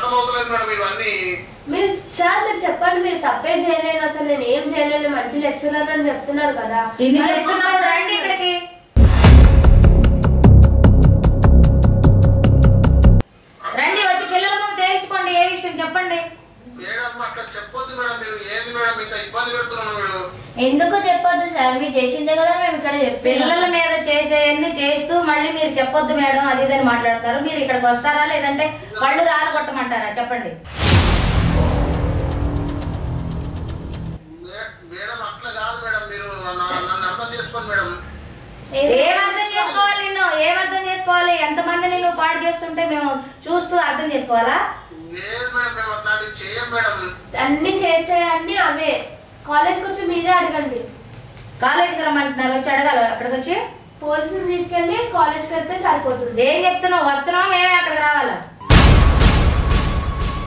అర్థమవుతలేదు మేడం ఇవన్నీ. మీరు సార్ మీరు చెప్పండి, మీరు తప్పే చేయలేను, అసలు నేను ఏం చేయలేను, మంచి లెక్చరర్ అని చెప్తున్నారు కదా. రండి ఇక్కడికి. రండి, వచ్చి పిల్లల ముందు తేల్చుకోండి ఏ విషయం చెప్పండి. మేడం అట్లా చెప్పొద్దు మేడం, మీరు ఏది మేడం ఇంత ఇబ్బంది పెడుతున్నాను మేడం. ఎందుకు చెప్పొద్దు సార్, మీరు చేసిందే కదా మేము ఇక్కడ పిల్లల మీద చేసేయన్ని చేస్తూ మళ్ళీ మీరు చెప్పొద్దు మేడం అది ఇదని మాట్లాడతారు. మీరు ఇక్కడికి వస్తారా లేదంటే కళ్ళు రాలగొట్టమంటారా చెప్పండి. మేడం అట్లా కాదు మేడం, మీరు నన్ను అర్థం చేసుకోండి మేడం. ఏమర్థం చేసుకోవాలి నిన్ను, ఏమర్థం చేసుకోవాలి? ఎంతమందిని నువ్వు పాడు చేస్తుంటే మేము చూస్తూ అర్థం చేసుకోవాలా? లేదు మేడం, మేము అట్లాంటివి చేయం మేడం. అన్ని చేసేయన్ని అవే. కాలేజ్కి వచ్చి మీరే అడగండి. కాలేజ్కి రమ్మంటున్నారు, వచ్చి అడగాలి. అక్కడికి వచ్చి పోలీసులు తీసుకెళ్ళి కాలేజ్కి వెళ్తే సరిపోతుంది. ఏం చెప్తున్నావు? వస్తున్నావా మేమే అక్కడికి రావాలా?